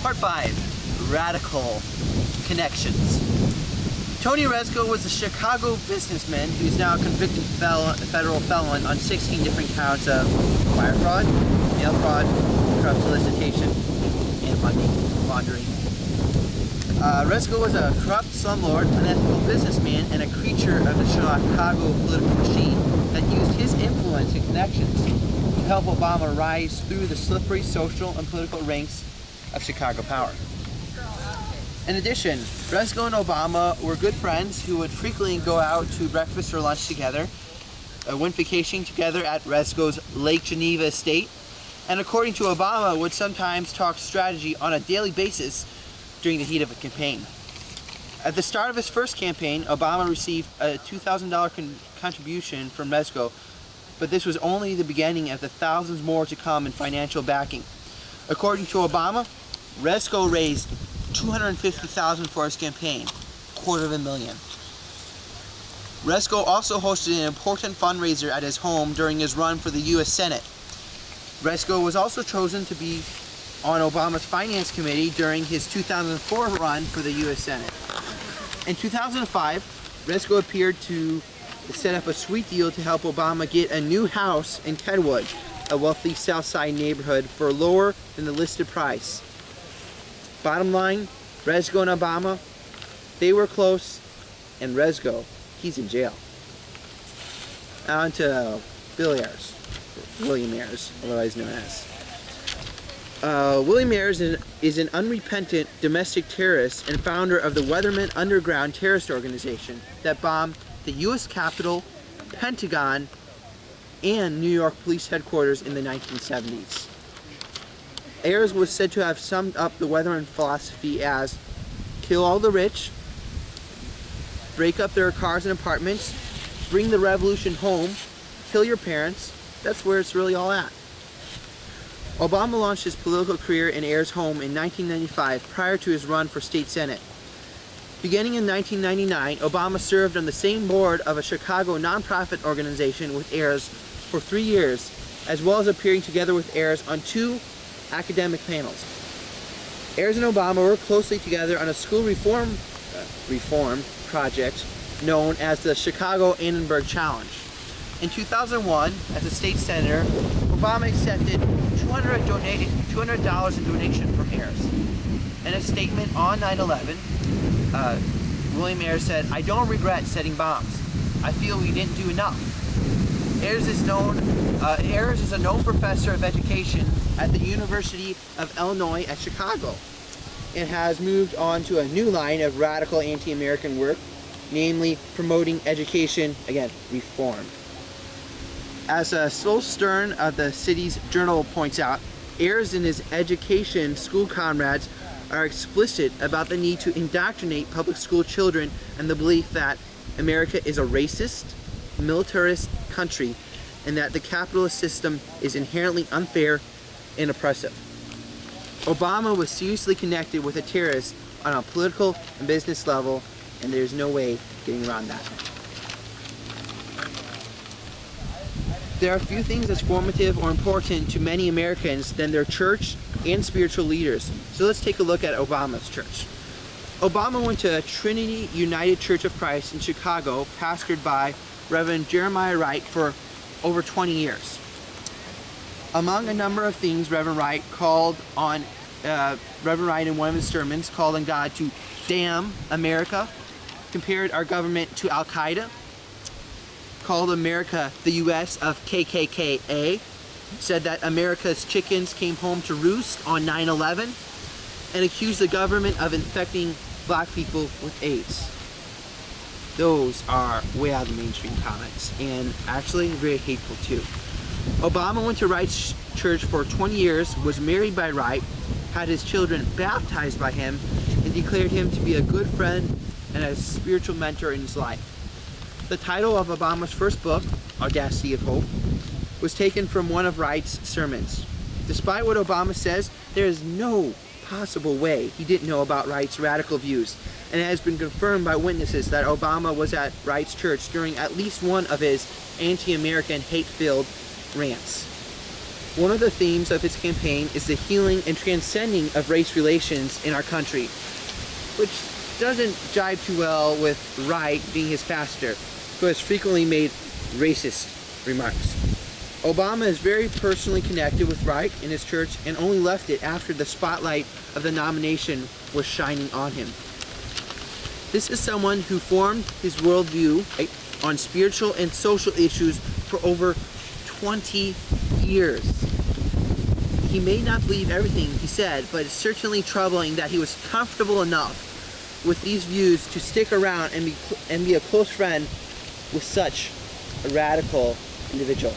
Part 5, Radical Connections. Tony Rezko was a Chicago businessman who's now a convicted federal felon on 16 different counts of wire fraud, mail fraud, corrupt solicitation, and money laundering. Rezko was a corrupt slumlord, unethical businessman, and a creature of the Chicago political machine that used his influence and connections to help Obama rise through the slippery social and political ranks of Chicago power. In addition, Rezko and Obama were good friends who would frequently go out to breakfast or lunch together, went vacationing together at Rezko's Lake Geneva estate, and according to Obama, would sometimes talk strategy on a daily basis during the heat of a campaign. At the start of his first campaign, Obama received a $2,000 contribution from Rezko, but this was only the beginning of the thousands more to come in financial backing. According to Obama, Rezko raised $250,000 for his campaign, $250,000. Rezko also hosted an important fundraiser at his home during his run for the U.S. Senate. Rezko was also chosen to be on Obama's Finance Committee during his 2004 run for the U.S. Senate. In 2005, Rezko appeared to set up a sweet deal to help Obama get a new house in Kenwood, a wealthy South Side neighborhood, for lower than the listed price. Bottom line, Rezko and Obama, they were close, and Rezko, he's in jail. On to Bill Ayers, William Ayers, otherwise known as. William Ayers is an unrepentant domestic terrorist and founder of the Weatherman Underground terrorist organization that bombed the U.S. Capitol, Pentagon, and New York police headquarters in the 1970s. Ayers was said to have summed up the Weatherman philosophy as kill all the rich, break up their cars and apartments, bring the revolution home, kill your parents. That's where it's really all at. Obama launched his political career in Ayers' home in 1995 prior to his run for state senate. Beginning in 1999, Obama served on the same board of a Chicago nonprofit organization with Ayers for 3 years, as well as appearing together with Ayers on 2 academic panels. Ayers and Obama worked closely together on a school reform project known as the Chicago Annenberg Challenge. In 2001, as a state senator, Obama accepted $200 in donation from Ayers. In a statement on 9/11, William Ayers said, "I don't regret setting bombs. I feel we didn't do enough." Ayers is a known professor of education at the University of Illinois at Chicago and has moved on to a new line of radical anti-American work, namely promoting education, again, reform. As Sol Stern of the city's journal points out, Ayers and his education school comrades are explicit about the need to indoctrinate public school children and the belief that America is a racist, militarist country and that the capitalist system is inherently unfair and oppressive. Obama was seriously connected with a terrorist on a political and business level, and there's no way getting around that. There are few things as formative or important to many Americans than their church and spiritual leaders. So let's take a look at Obama's church. Obama went to Trinity United Church of Christ in Chicago, pastored by Reverend Jeremiah Wright for over 20 years. Among a number of things, Reverend Wright in one of his sermons called on God to damn America, compared our government to Al-Qaeda, called America the U.S. of KKKA, said that America's chickens came home to roost on 9/11, and accused the government of infecting black people with AIDS. Those are way out of the mainstream comments, and actually very hateful too. Obama went to Wright's church for 20 years, was married by Wright, had his children baptized by him, and declared him to be a good friend and a spiritual mentor in his life. The title of Obama's first book, Audacity of Hope, was taken from one of Wright's sermons. Despite what Obama says, there is no possible way he didn't know about Wright's radical views, and it has been confirmed by witnesses that Obama was at Wright's church during at least one of his anti-American hate-filled rants. One of the themes of his campaign is the healing and transcending of race relations in our country, which doesn't jive too well with Wright being his pastor, who has frequently made racist remarks. Obama is very personally connected with Wright and his church and only left it after the spotlight of the nomination was shining on him. This is someone who formed his worldview on spiritual and social issues for over 20 years. He may not believe everything he said, but it's certainly troubling that he was comfortable enough with these views to stick around and be a close friend with such a radical individual.